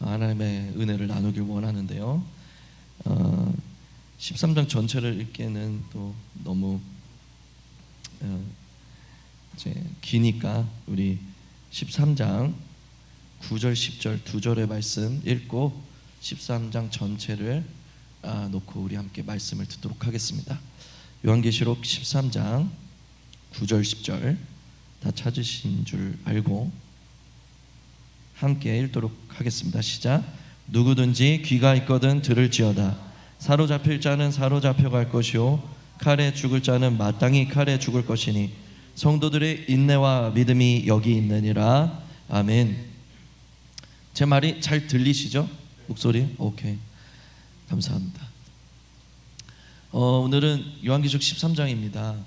하나님의 은혜를 나누길 원하는데요. 13장 전체를 읽기에는 또 너무 이제 기니까 우리 13장 9절 10절 두 절의 말씀 읽고 13장 전체를 놓고 우리 함께 말씀을 듣도록 하겠습니다. 요한계시록 13장 9절 10절 다 찾으신 줄 알고 함께 읽도록 하겠습니다. 시작. 누구든지 귀가 있거든 들을지어다. 사로잡힐 자는 사로잡혀갈 것이요 칼에 죽을 자는 마땅히 칼에 죽을 것이니 성도들의 인내와 믿음이 여기 있느니라. 아멘. 제 말이 잘 들리시죠? 목소리? 오케이. 감사합니다. 오늘은 요한계시록 13장입니다.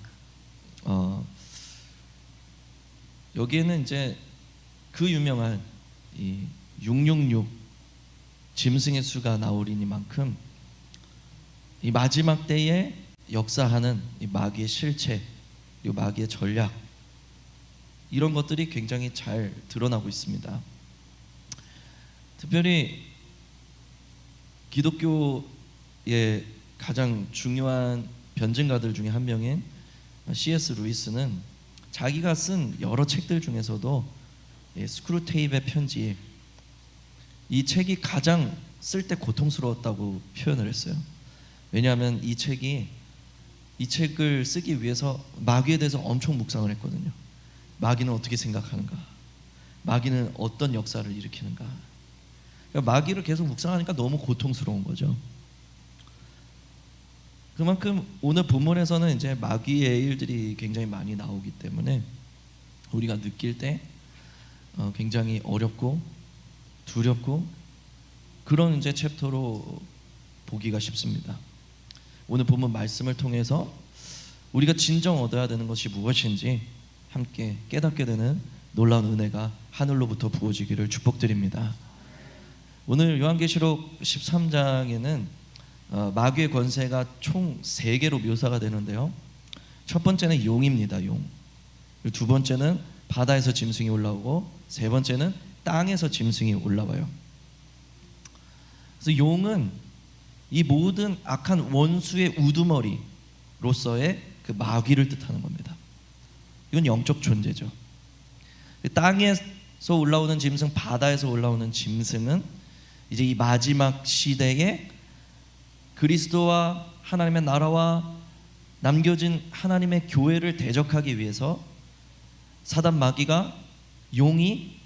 여기에는 이제 그 유명한 이 666 짐승의 수가 나오리니만큼 이 마지막 때에 역사하는 이 마귀의 실체, 이 마귀의 전략, 이런 것들이 굉장히 잘 드러나고 있습니다. 특별히 기독교의 가장 중요한 변증가들 중에 한 명인 C.S. 루이스는 자기가 쓴 여러 책들 중에서도 스크루테이프의 편지, 이 책이 가장 쓸 때 고통스러웠다고 표현을 했어요. 왜냐하면 이 책을 쓰기 위해서 마귀에 대해서 엄청 묵상을 했거든요. 마귀는 어떻게 생각하는가, 마귀는 어떤 역사를 일으키는가. 그러니까 마귀를 계속 묵상하니까 너무 고통스러운 거죠. 그만큼 오늘 본문에서는 이제 마귀의 일들이 굉장히 많이 나오기 때문에 우리가 느낄 때 굉장히 어렵고 두렵고 그런 이제 챕터로 보기가 쉽습니다. 오늘 본문 말씀을 통해서 우리가 진정 얻어야 되는 것이 무엇인지 함께 깨닫게 되는 놀라운 은혜가 하늘로부터 부어지기를 축복드립니다. 오늘 요한계시록 13장에는 마귀의 권세가 총 3개로 묘사가 되는데요. 첫 번째는 용입니다. 용. 두 번째는 바다에서 짐승이 올라오고 세 번째는 땅에서 짐승이 올라와요. 그래서 용은 이 모든 악한 원수의 우두머리로서의 그 마귀를 뜻하는 겁니다. 이건 영적 존재죠. 땅에서 올라오는 짐승, 바다에서 올라오는 짐승은 이제 이 마지막 시대에 그리스도와 하나님의 나라와 남겨진 하나님의 교회를 대적하기 위해서 사단 마귀가, 용이,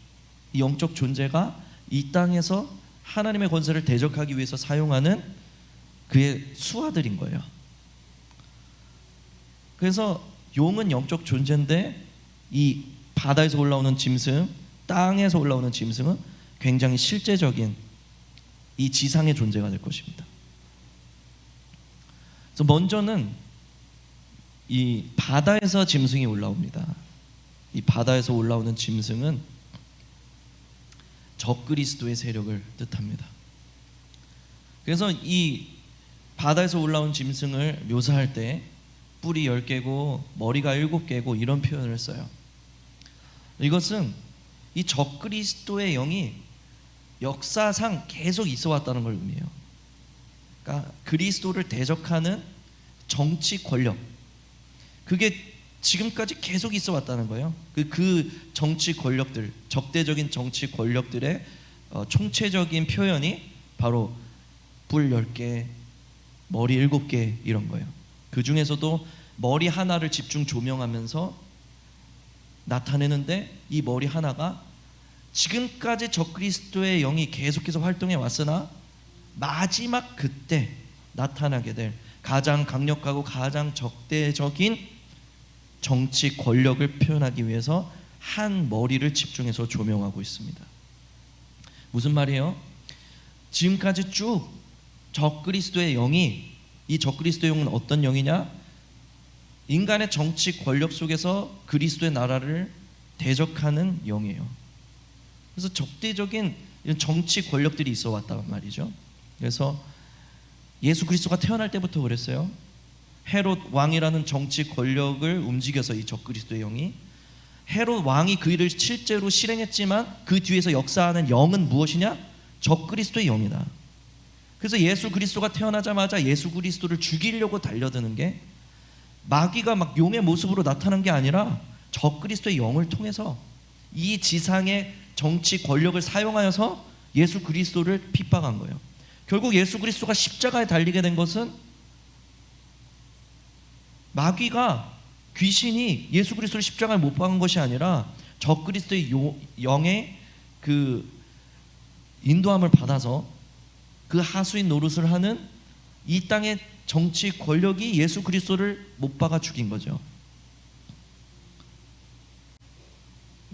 이 영적 존재가 이 땅에서 하나님의 권세를 대적하기 위해서 사용하는 그의 수하들인 거예요. 그래서 용은 영적 존재인데 이 바다에서 올라오는 짐승, 땅에서 올라오는 짐승은 굉장히 실제적인 이 지상의 존재가 될 것입니다. 그래서 먼저는 이 바다에서 짐승이 올라옵니다. 이 바다에서 올라오는 짐승은 적그리스도의 세력을 뜻합니다. 그래서 이 바다에서 올라온 짐승을 묘사할 때 뿔이 10개고 머리가 7개고 이런 표현을 써요. 이것은 이 적그리스도의 영이 역사상 계속 있어 왔다는 걸 의미해요. 그러니까 그리스도를 대적하는 정치 권력, 그게 지금까지 계속 있어 왔다는 거예요. 그 정치 권력들, 적대적인 정치 권력들의 총체적인 표현이 바로 뿔 10개, 머리 7개 이런 거예요. 그 중에서도 머리 하나를 집중 조명하면서 나타내는데 이 머리 하나가 지금까지 적그리스도의 영이 계속해서 활동해 왔으나 마지막 그때 나타나게 될 가장 강력하고 가장 적대적인 정치 권력을 표현하기 위해서 한 머리를 집중해서 조명하고 있습니다. 무슨 말이에요? 지금까지 쭉 적그리스도의 영이, 이 적그리스도의 영은 어떤 영이냐? 인간의 정치 권력 속에서 그리스도의 나라를 대적하는 영이에요. 그래서 적대적인 정치 권력들이 있어 왔단 말이죠. 그래서 예수 그리스도가 태어날 때부터 그랬어요. 헤롯 왕이라는 정치 권력을 움직여서 이 적그리스도의 영이, 헤롯 왕이 그 일을 실제로 실행했지만 그 뒤에서 역사하는 영은 무엇이냐? 적그리스도의 영이다. 그래서 예수 그리스도가 태어나자마자 예수 그리스도를 죽이려고 달려드는 게 마귀가 막 용의 모습으로 나타난 게 아니라 적그리스도의 영을 통해서 이 지상의 정치 권력을 사용하여서 예수 그리스도를 핍박한 거예요. 결국 예수 그리스도가 십자가에 달리게 된 것은 마귀가, 귀신이 예수 그리스도를 십자가에 못 박은 것이 아니라 적그리스도의 영의 그 인도함을 받아서 그 하수인 노릇을 하는 이 땅의 정치 권력이 예수 그리스도를 못 박아 죽인 거죠.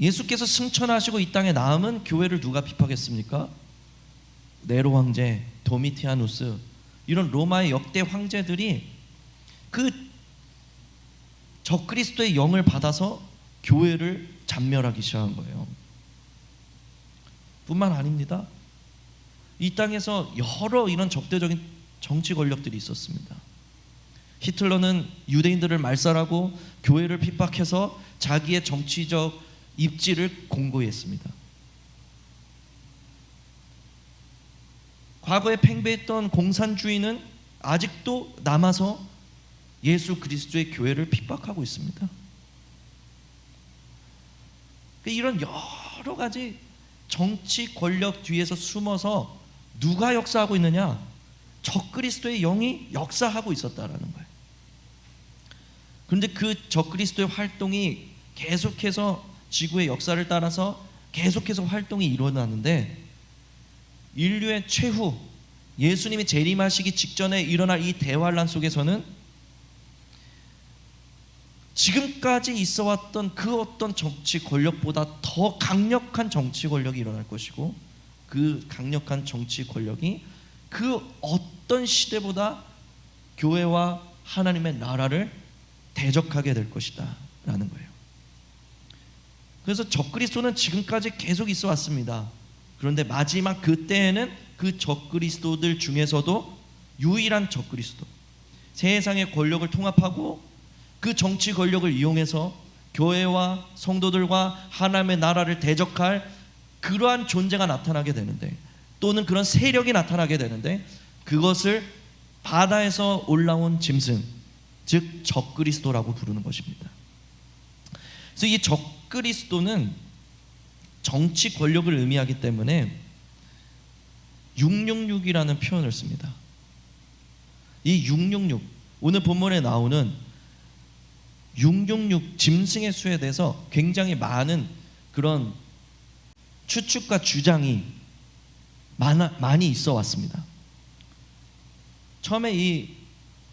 예수께서 승천하시고 이 땅에 남은 교회를 누가 핍박했습니까? 네로 황제, 도미티아누스, 이런 로마의 역대 황제들이 그 적그리스도의 영을 받아서 교회를 잔멸하기 시작한 거예요. 뿐만 아닙니다. 이 땅에서 여러 이런 적대적인 정치 권력들이 있었습니다. 히틀러는 유대인들을 말살하고 교회를 핍박해서 자기의 정치적 입지를 공고히 했습니다. 과거에 팽배했던 공산주의는 아직도 남아서 예수 그리스도의 교회를 핍박하고 있습니다. 이런 여러 가지 정치 권력 뒤에서 숨어서 누가 역사하고 있느냐? 적그리스도의 영이 역사하고 있었다라는 거예요. 그런데 그 적그리스도의 활동이 계속해서 지구의 역사를 따라서 계속해서 활동이 일어나는데, 인류의 최후 예수님이 재림하시기 직전에 일어날 이 대환란 속에서는 지금까지 있어왔던 그 어떤 정치 권력보다 더 강력한 정치 권력이 일어날 것이고, 그 강력한 정치 권력이 그 어떤 시대보다 교회와 하나님의 나라를 대적하게 될 것이다 라는 거예요. 그래서 적그리스도는 지금까지 계속 있어 왔습니다. 그런데 마지막 그때에는 그 적그리스도들 중에서도 유일한 적그리스도, 세상의 권력을 통합하고 그 정치 권력을 이용해서 교회와 성도들과 하나님의 나라를 대적할 그러한 존재가 나타나게 되는데, 또는 그런 세력이 나타나게 되는데, 그것을 바다에서 올라온 짐승, 즉 적그리스도라고 부르는 것입니다. 그래서 이 적그리스도는 정치 권력을 의미하기 때문에 666이라는 표현을 씁니다. 이 666, 오늘 본문에 나오는 666 짐승의 수에 대해서 굉장히 많은 그런 추측과 주장이 많이 있어 왔습니다. 처음에 이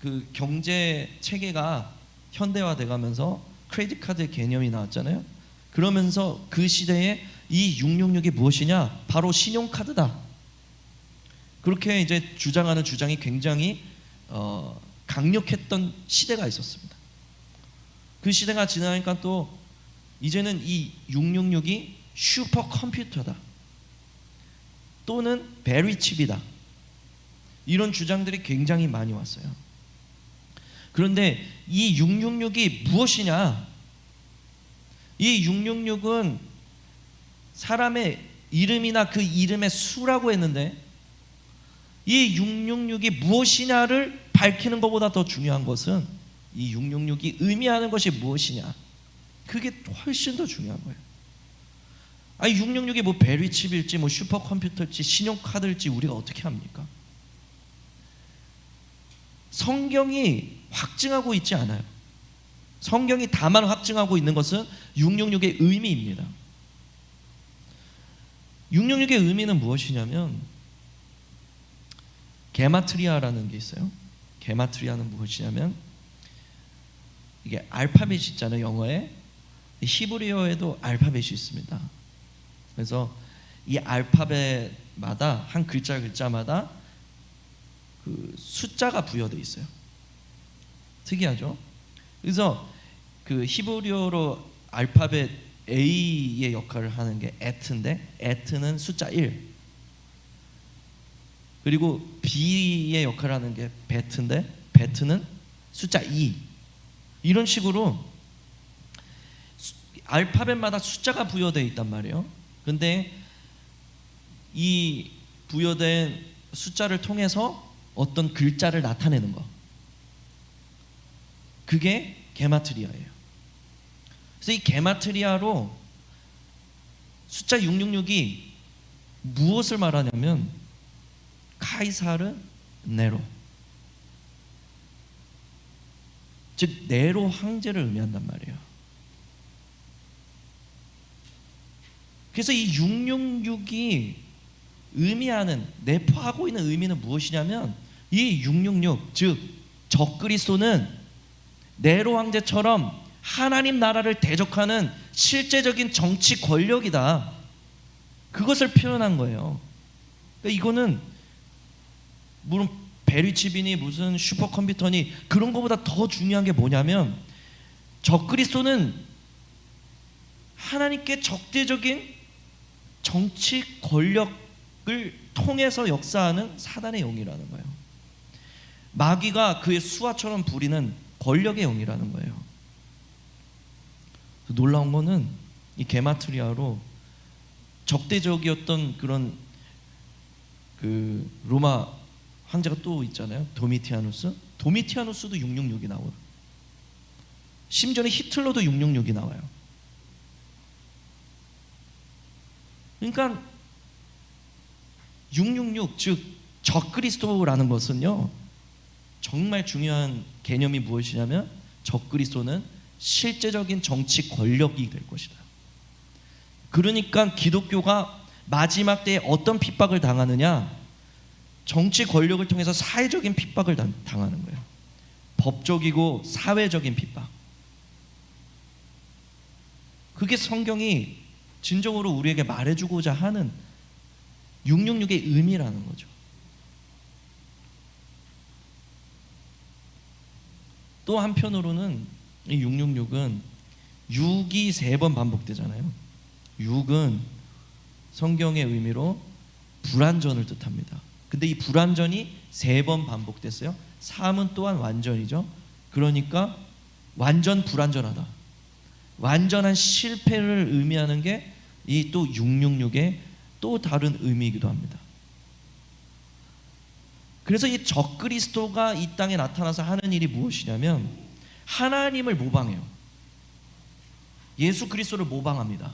그 경제 체계가 현대화돼 가면서 크레딧 카드의 개념이 나왔잖아요. 그러면서 그 시대에 이 666이 무엇이냐? 바로 신용카드다. 그렇게 이제 주장하는 주장이 굉장히 강력했던 시대가 있었습니다. 그 시대가 지나니까 또 이제는 이 666이 슈퍼컴퓨터다, 또는 베리칩이다, 이런 주장들이 굉장히 많이 왔어요. 그런데 이 666이 무엇이냐? 이 666은 사람의 이름이나 그 이름의 수라고 했는데, 이 666이 무엇이냐를 밝히는 것보다 더 중요한 것은 이 666이 의미하는 것이 무엇이냐, 그게 훨씬 더 중요한 거예요. 아니 666이 뭐 베리칩일지 뭐 슈퍼컴퓨터일지 신용카드일지 우리가 어떻게 합니까? 성경이 확증하고 있지 않아요. 성경이 다만 확증하고 있는 것은 666의 의미입니다. 666의 의미는 무엇이냐면, 게마트리아라는 게 있어요. 게마트리아는 무엇이냐면, 이게 알파벳이 있잖아요. 영어에 히브리어에도 알파벳이 있습니다. 그래서 이 알파벳마다 한 글자마다 그 숫자가 부여되어 있어요. 특이하죠? 그래서 그 히브리어로 알파벳 A의 역할을 하는 게 에트인데, 에트는 숫자 1. 그리고 B의 역할을 하는 게 베트인데, 베트는 숫자 2. 이런 식으로 알파벳마다 숫자가 부여되어 있단 말이에요. 근데 이 부여된 숫자를 통해서 어떤 글자를 나타내는 거. 그게 게마트리아예요. 그래서 이 게마트리아로 숫자 666이 무엇을 말하냐면 카이사르 네로, 즉 네로 황제를 의미한단 말이에요. 그래서 이 666이 의미하는, 내포하고 있는 의미는 무엇이냐면 이 666, 즉 적그리스도는 네로 황제처럼 하나님 나라를 대적하는 실제적인 정치 권력이다. 그것을 표현한 거예요. 그러니까 이거는 물론 베리칩이니 무슨 슈퍼컴퓨터니 그런 것보다 더 중요한 게 뭐냐면 적그리스도는 하나님께 적대적인 정치 권력을 통해서 역사하는 사단의 영이라는 거예요. 마귀가 그의 수하처럼 부리는 권력의 영이라는 거예요. 놀라운 거는 이 게마트리아로 적대적이었던 그런 그 로마 황제가 또 있잖아요. 도미티아누스도 666이 나와요. 심지어는 히틀러도 666이 나와요. 그러니까 666, 즉 적그리스도라는 것은요, 정말 중요한 개념이 무엇이냐면 적그리스도는 실제적인 정치 권력이 될 것이다. 그러니까 기독교가 마지막 때에 어떤 핍박을 당하느냐, 정치 권력을 통해서 사회적인 핍박을 당하는 거예요. 법적이고 사회적인 핍박. 그게 성경이 진정으로 우리에게 말해주고자 하는 666의 의미라는 거죠. 또 한편으로는 이 666은 6이 3번 반복되잖아요. 6은 성경의 의미로 불완전을 뜻합니다. 근데 이 불완전이 3번 반복됐어요. 3은 또한 완전이죠. 그러니까 완전 불완전하다, 완전한 실패를 의미하는 게 이 또 666의 또 다른 의미이기도 합니다. 그래서 이 적그리스도가 이 땅에 나타나서 하는 일이 무엇이냐면 하나님을 모방해요. 예수 그리스도를 모방합니다.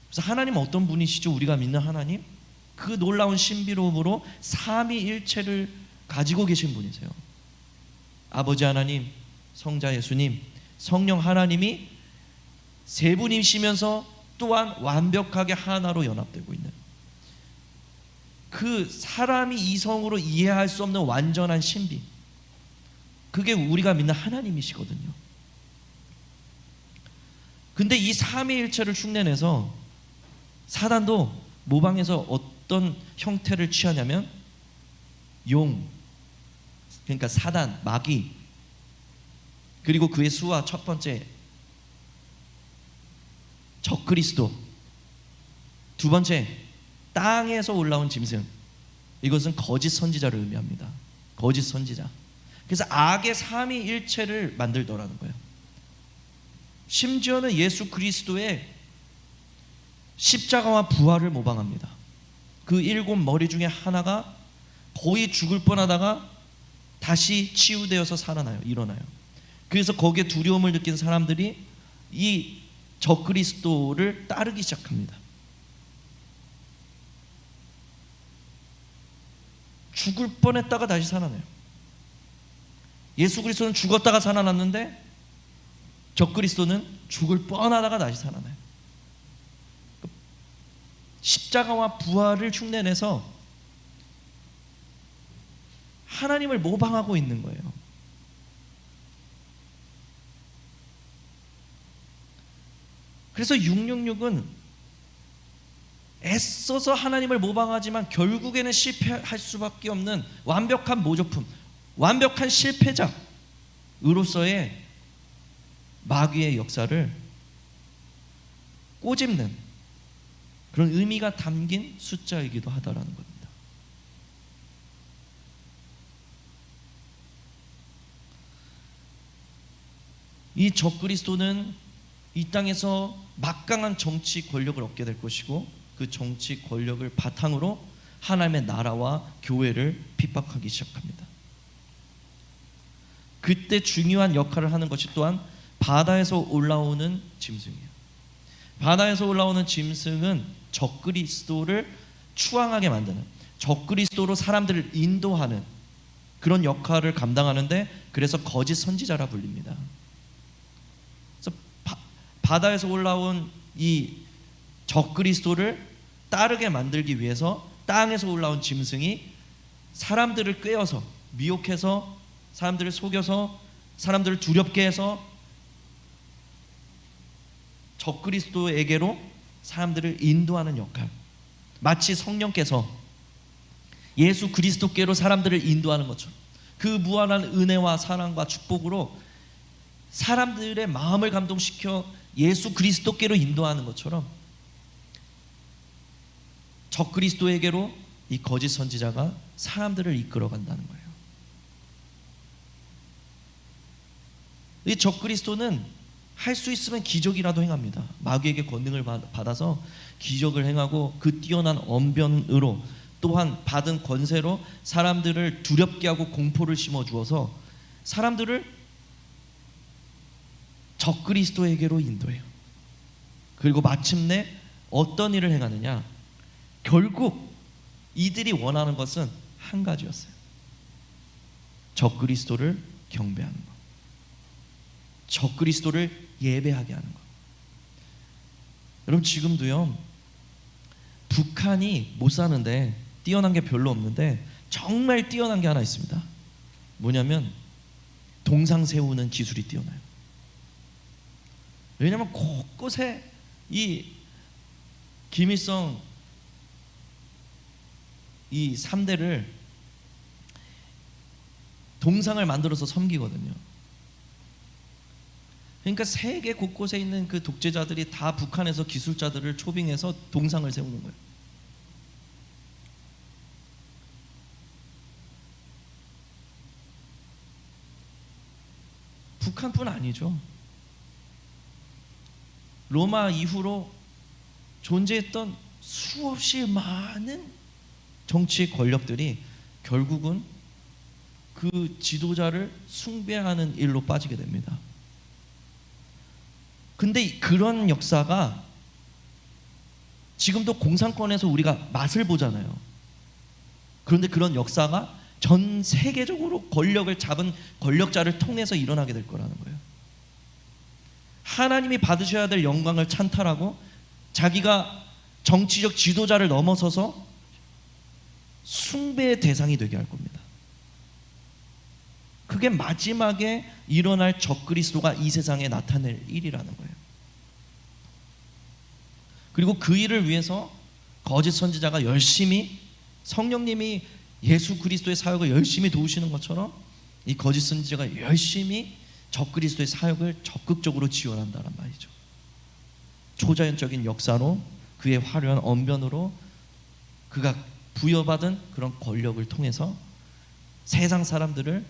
그래서 하나님은 어떤 분이시죠? 우리가 믿는 하나님, 그 놀라운 신비로움으로 삼위일체를 가지고 계신 분이세요. 아버지 하나님, 성자 예수님, 성령 하나님이 세 분이시면서 또한 완벽하게 하나로 연합되고 있는, 그 사람이 이성으로 이해할 수 없는 완전한 신비, 그게 우리가 믿는 하나님이시거든요. 근데 이 삼위일체를 흉내내서 사단도 모방해서 어떤 형태를 취하냐면 용, 그러니까 사단, 마귀, 그리고 그의 수하 첫 번째 적그리스도, 두 번째 땅에서 올라온 짐승, 이것은 거짓 선지자를 의미합니다. 거짓 선지자. 그래서 악의 삼위일체를 만들더라는 거예요. 심지어는 예수 그리스도의 십자가와 부활을 모방합니다. 그 7 머리 중에 하나가 거의 죽을 뻔하다가 다시 치유되어서 살아나요. 일어나요. 그래서 거기에 두려움을 느낀 사람들이 이 적그리스도를 따르기 시작합니다. 죽을 뻔했다가 다시 살아나요. 예수 그리스도는 죽었다가 살아났는데 적그리스도는 죽을 뻔하다가 다시 살아나요. 십자가와 부활을 흉내내서 하나님을 모방하고 있는 거예요. 그래서 666은 애써서 하나님을 모방하지만 결국에는 실패할 수밖에 없는 완벽한 모조품, 완벽한 실패자으로서의 마귀의 역사를 꼬집는 그런 의미가 담긴 숫자이기도 하다라는 겁니다. 이 적그리스도는 이 땅에서 막강한 정치 권력을 얻게 될 것이고, 그 정치 권력을 바탕으로 하나님의 나라와 교회를 핍박하기 시작합니다. 그때 중요한 역할을 하는 것이 또한 바다에서 올라오는 짐승이에요. 바다에서 올라오는 짐승은 적그리스도를 추앙하게 만드는, 적그리스도로 사람들을 인도하는 그런 역할을 감당하는데, 그래서 거짓 선지자라 불립니다. 그래서 바다에서 올라온 이 적그리스도를 따르게 만들기 위해서 땅에서 올라온 짐승이 사람들을 꾀어서, 미혹해서, 사람들을 속여서, 사람들을 두렵게 해서 적그리스도에게로 사람들을 인도하는 역할, 마치 성령께서 예수 그리스도께로 사람들을 인도하는 것처럼, 그 무한한 은혜와 사랑과 축복으로 사람들의 마음을 감동시켜 예수 그리스도께로 인도하는 것처럼 적그리스도에게로 이 거짓 선지자가 사람들을 이끌어 간다는 거예요. 이 적그리스도는 할 수 있으면 기적이라도 행합니다. 마귀에게 권능을 받아서 기적을 행하고, 그 뛰어난 언변으로 또한 받은 권세로 사람들을 두렵게 하고 공포를 심어주어서 사람들을 적그리스도에게로 인도해요. 그리고 마침내 어떤 일을 행하느냐, 결국 이들이 원하는 것은 한 가지였어요. 적그리스도를 경배하는 것, 적그리스도를 예배하게 하는 것. 여러분, 지금도요, 북한이 못 사는데, 뛰어난 게 별로 없는데 정말 뛰어난 게 하나 있습니다. 뭐냐면 동상 세우는 기술이 뛰어나요. 왜냐하면 곳곳에 이 김일성 이 3대를 동상을 만들어서 섬기거든요. 그러니까 세계 곳곳에 있는 그 독재자들이 다 북한에서 기술자들을 초빙해서 동상을 세우는 거예요. 북한뿐 아니죠. 로마 이후로 존재했던 수없이 많은 정치 권력들이 결국은 그 지도자를 숭배하는 일로 빠지게 됩니다. 근데 그런 역사가 지금도 공산권에서 우리가 맛을 보잖아요. 그런데 그런 역사가 전 세계적으로 권력을 잡은 권력자를 통해서 일어나게 될 거라는 거예요. 하나님이 받으셔야 될 영광을 찬탈하고 자기가 정치적 지도자를 넘어서서 숭배의 대상이 되게 할 겁니다. 그게 마지막에 일어날 적그리스도가 이 세상에 나타낼 일이라는 거예요. 그리고 그 일을 위해서 거짓 선지자가 열심히, 성령님이 예수 그리스도의 사역을 열심히 도우시는 것처럼 이 거짓 선지자가 열심히 적그리스도의 사역을 적극적으로 지원한다는 말이죠. 초자연적인 역사로, 그의 화려한 언변으로, 그가 부여받은 그런 권력을 통해서 세상 사람들을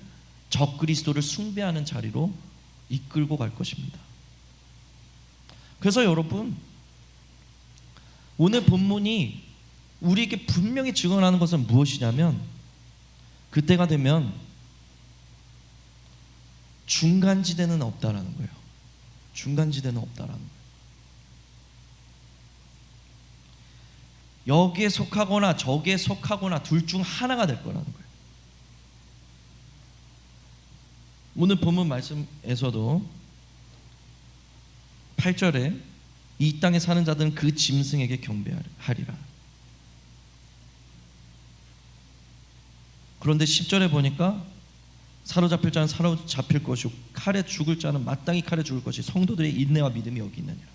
적그리스도를 숭배하는 자리로 이끌고 갈 것입니다. 그래서 여러분, 오늘 본문이 우리에게 분명히 증언하는 것은 무엇이냐면, 그때가 되면 중간지대는 없다라는 거예요. 중간지대는 없다라는 거예요. 여기에 속하거나 저기에 속하거나 둘 중 하나가 될 거라는 거예요. 오늘 본문 말씀에서도 8절에 이 땅에 사는 자들은 그 짐승에게 경배하리라. 그런데 10절에 보니까 사로잡힐 자는 사로잡힐 것이고 칼에 죽을 자는 마땅히 칼에 죽을 것이, 성도들의 인내와 믿음이 여기 있느니라.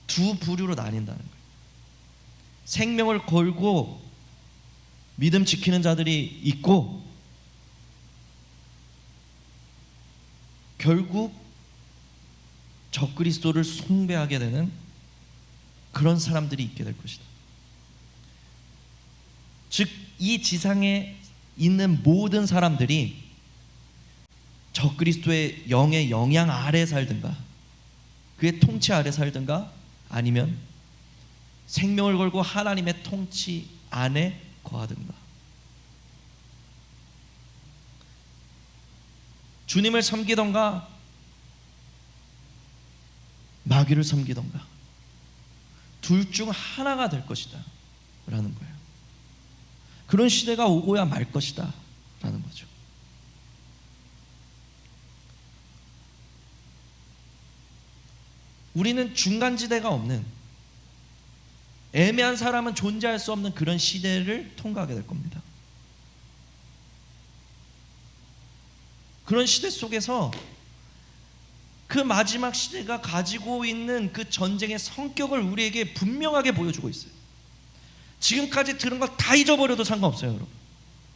두 부류로 나뉜다는 거예요. 생명을 걸고 믿음 지키는 자들이 있고, 결국 적그리스도를 숭배하게 되는 그런 사람들이 있게 될 것이다. 즉, 이 지상에 있는 모든 사람들이 적그리스도의 영의 영향 아래 살든가, 그의 통치 아래 살든가, 아니면 생명을 걸고 하나님의 통치 안에 거하든가. 주님을 섬기던가 마귀를 섬기던가, 둘 중 하나가 될 것이다 라는 거예요. 그런 시대가 오고야 말 것이다 라는 거죠. 우리는 중간지대가 없는, 애매한 사람은 존재할 수 없는 그런 시대를 통과하게 될 겁니다. 그런 시대 속에서 그 마지막 시대가 가지고 있는 그 전쟁의 성격을 우리에게 분명하게 보여주고 있어요. 지금까지 들은 걸 다 잊어버려도 상관없어요, 여러분.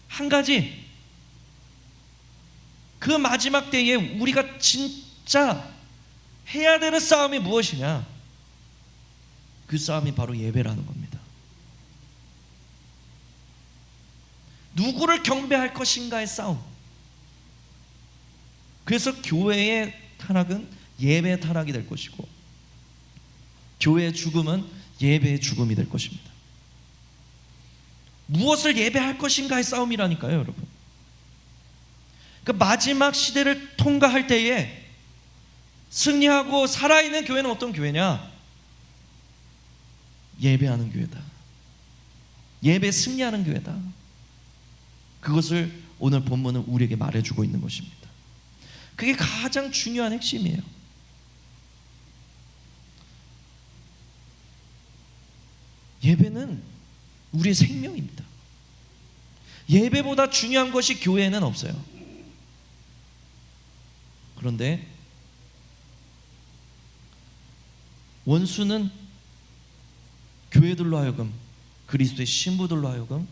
한 가지, 그 마지막 때에 우리가 진짜 해야 되는 싸움이 무엇이냐? 그 싸움이 바로 예배라는 겁니다. 누구를 경배할 것인가의 싸움. 그래서 교회의 타락은 예배의 타락이 될 것이고, 교회의 죽음은 예배의 죽음이 될 것입니다. 무엇을 예배할 것인가의 싸움이라니까요, 여러분. 그 마지막 시대를 통과할 때에 승리하고 살아있는 교회는 어떤 교회냐? 예배하는 교회다. 예배에 승리하는 교회다. 그것을 오늘 본문은 우리에게 말해주고 있는 것입니다. 그게 가장 중요한 핵심이에요. 예배는 우리의 생명입니다. 예배보다 중요한 것이 교회에는 없어요. 그런데 원수는 교회들로 하여금, 그리스도의 신부들로 하여금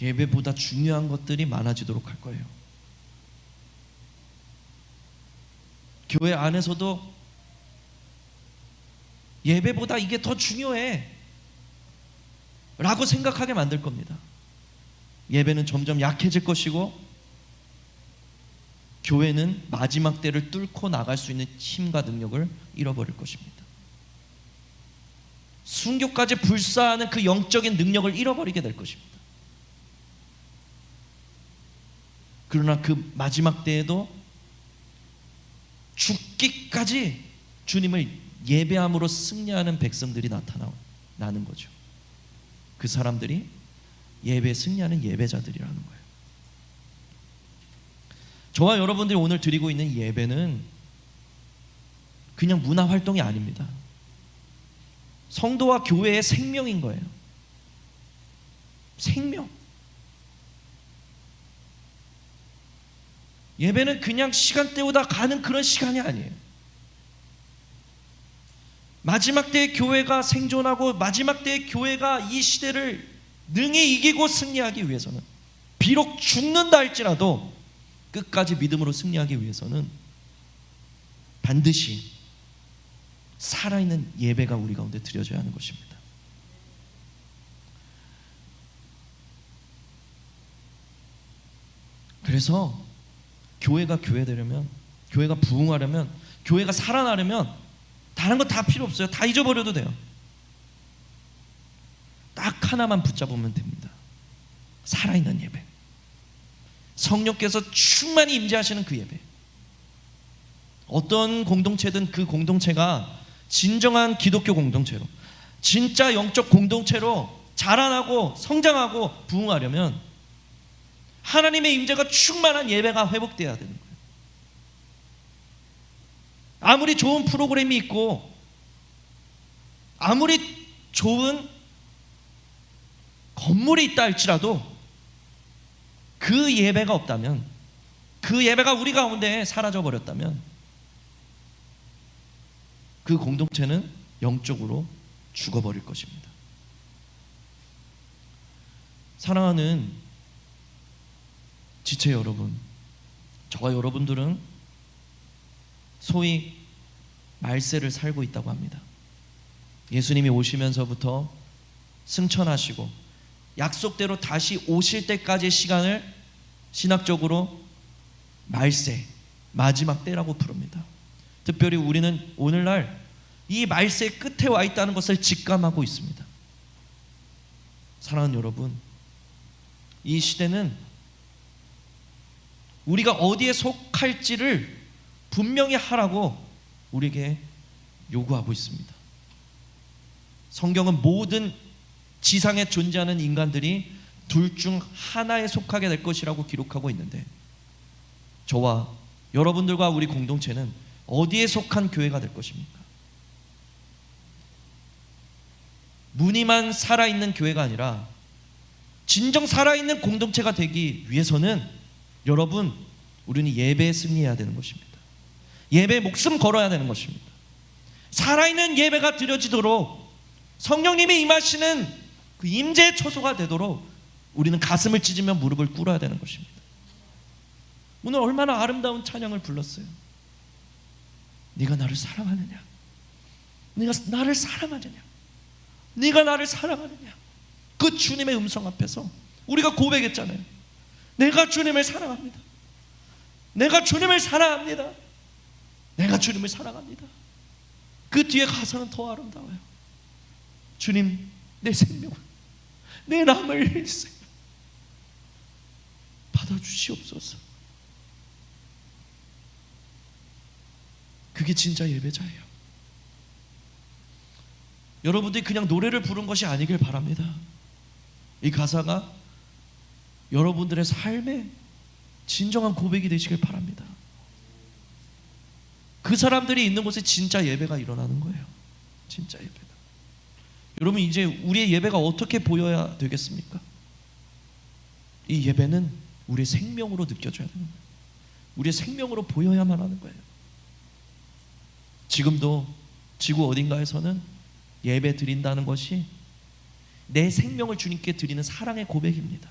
예배보다 중요한 것들이 많아지도록 할 거예요. 교회 안에서도 예배보다 이게 더 중요해 라고 생각하게 만들 겁니다. 예배는 점점 약해질 것이고, 교회는 마지막 때를 뚫고 나갈 수 있는 힘과 능력을 잃어버릴 것입니다. 순교까지 불사하는 그 영적인 능력을 잃어버리게 될 것입니다. 그러나 그 마지막 때에도 죽기까지 주님을 예배함으로 승리하는 백성들이 나타나는 거죠. 그 사람들이 예배에 승리하는 예배자들이라는 거예요. 저와 여러분들이 오늘 드리고 있는 예배는 그냥 문화 활동이 아닙니다. 성도와 교회의 생명인 거예요. 생명. 예배는 그냥 시간 때우다 가는 그런 시간이 아니에요. 마지막 때의 교회가 생존하고 마지막 때의 교회가 이 시대를 능히 이기고 승리하기 위해서는, 비록 죽는다 할지라도 끝까지 믿음으로 승리하기 위해서는 반드시 살아있는 예배가 우리 가운데 드려져야 하는 것입니다. 그래서 교회가 교회되려면, 교회가 부흥하려면, 교회가 살아나려면 다른 거 다 필요 없어요. 다 잊어버려도 돼요. 딱 하나만 붙잡으면 됩니다. 살아있는 예배. 성령께서 충만히 임재하시는 그 예배. 어떤 공동체든 그 공동체가 진정한 기독교 공동체로, 진짜 영적 공동체로 자라나고 성장하고 부흥하려면 하나님의 임재가 충만한 예배가 회복되어야 되는 거예요. 아무리 좋은 프로그램이 있고 아무리 좋은 건물이 있다 할지라도 그 예배가 없다면, 그 예배가 우리 가운데 사라져 버렸다면 그 공동체는 영적으로 죽어버릴 것입니다. 사랑하는 지체 여러분, 저와 여러분들은 소위 말세를 살고 있다고 합니다. 예수님이 오시면서부터 승천하시고 약속대로 다시 오실 때까지의 시간을 신학적으로 말세, 마지막 때라고 부릅니다. 특별히 우리는 오늘날 이 말세의 끝에 와 있다는 것을 직감하고 있습니다. 사랑하는 여러분, 이 시대는 우리가 어디에 속할지를 분명히 하라고 우리에게 요구하고 있습니다. 성경은 모든 지상에 존재하는 인간들이 둘 중 하나에 속하게 될 것이라고 기록하고 있는데, 저와 여러분들과 우리 공동체는 어디에 속한 교회가 될 것입니까? 무늬만 살아있는 교회가 아니라 진정 살아있는 공동체가 되기 위해서는 여러분, 우리는 예배에 승리해야 되는 것입니다. 예배에 목숨 걸어야 되는 것입니다. 살아있는 예배가 드려지도록 성령님이 임하시는 그 임재의 초소가 되도록 우리는 가슴을 찢으며 무릎을 꿇어야 되는 것입니다. 오늘 얼마나 아름다운 찬양을 불렀어요. 네가 나를 사랑하느냐, 네가 나를 사랑하느냐, 네가 나를 사랑하느냐. 그 주님의 음성 앞에서 우리가 고백했잖아요. 내가 주님을 사랑합니다. 내가 주님을 사랑합니다. 내가 주님을 사랑합니다. 그 뒤에 가사는 더 아름다워요. 주님, 내 생명을, 내 남을 일생 받아주시옵소서. 그게 진짜 예배자예요. 여러분들이 그냥 노래를 부른 것이 아니길 바랍니다. 이 가사가 여러분들의 삶의 진정한 고백이 되시길 바랍니다. 그 사람들이 있는 곳에 진짜 예배가 일어나는 거예요. 진짜 예배가. 여러분, 이제 우리의 예배가 어떻게 보여야 되겠습니까? 이 예배는 우리의 생명으로 느껴져야 되는 거예요. 우리의 생명으로 보여야만 하는 거예요. 지금도 지구 어딘가에서는 예배 드린다는 것이 내 생명을 주님께 드리는 사랑의 고백입니다.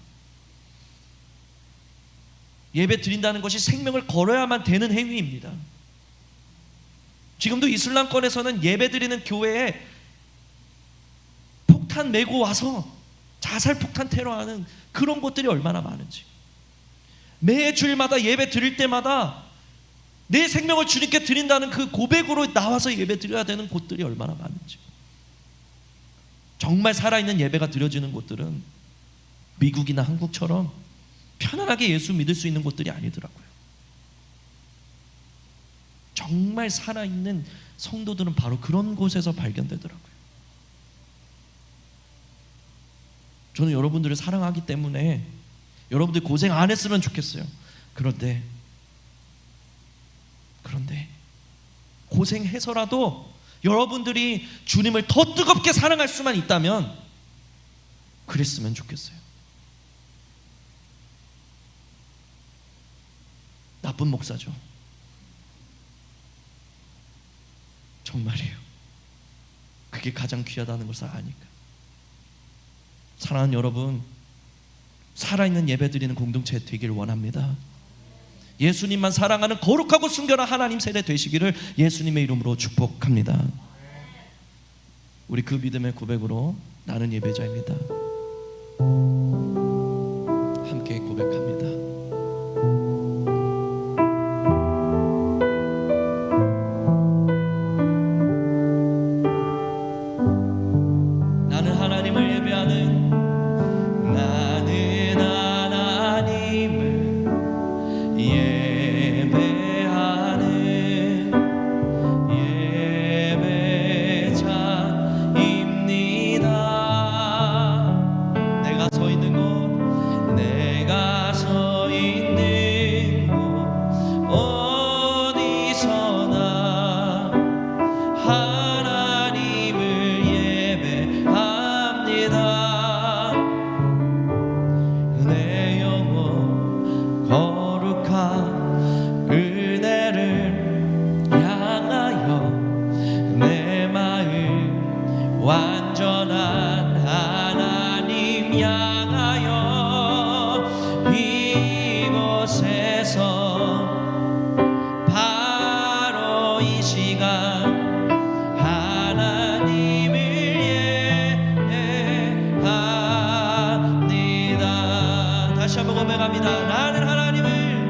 예배 드린다는 것이 생명을 걸어야만 되는 행위입니다. 지금도 이슬람권에서는 예배 드리는 교회에 폭탄 메고 와서 자살 폭탄 테러하는 그런 곳들이 얼마나 많은지, 매 주일마다 예배 드릴 때마다 내 생명을 주님께 드린다는 그 고백으로 나와서 예배 드려야 되는 곳들이 얼마나 많은지. 정말 살아있는 예배가 드려지는 곳들은 미국이나 한국처럼 편안하게 예수 믿을 수 있는 곳들이 아니더라고요. 정말 살아있는 성도들은 바로 그런 곳에서 발견되더라고요. 저는 여러분들을 사랑하기 때문에 여러분들 고생 안 했으면 좋겠어요. 그런데 고생해서라도 여러분들이 주님을 더 뜨겁게 사랑할 수만 있다면 그랬으면 좋겠어요. 나쁜 목사죠. 정말이에요. 그게 가장 귀하다는 것을 아니까. 사랑하는 여러분, 살아있는 예배 드리는 공동체 되길 원합니다. 예수님만 사랑하는 거룩하고 순결한 하나님 세대 되시기를 예수님의 이름으로 축복합니다. 우리 그 믿음의 고백으로 나는 예배자입니다. 함께 고백합니다. 나는 하나님을 예배하는, 나는 하나님을 예배하는 예배자입니다. 내가 서 있는 곳, 내가 서 있는 곳 어디서나 하나님을 예배합니다. 내 영혼 거룩한 은혜를 향하여 내 마음 완전한 하나님 향하여 이곳에서 바로 이 시간 하나님을 예배합니다. 다시 한번 고백합니다. 나는 하나님을 예배하는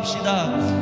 기도합시다.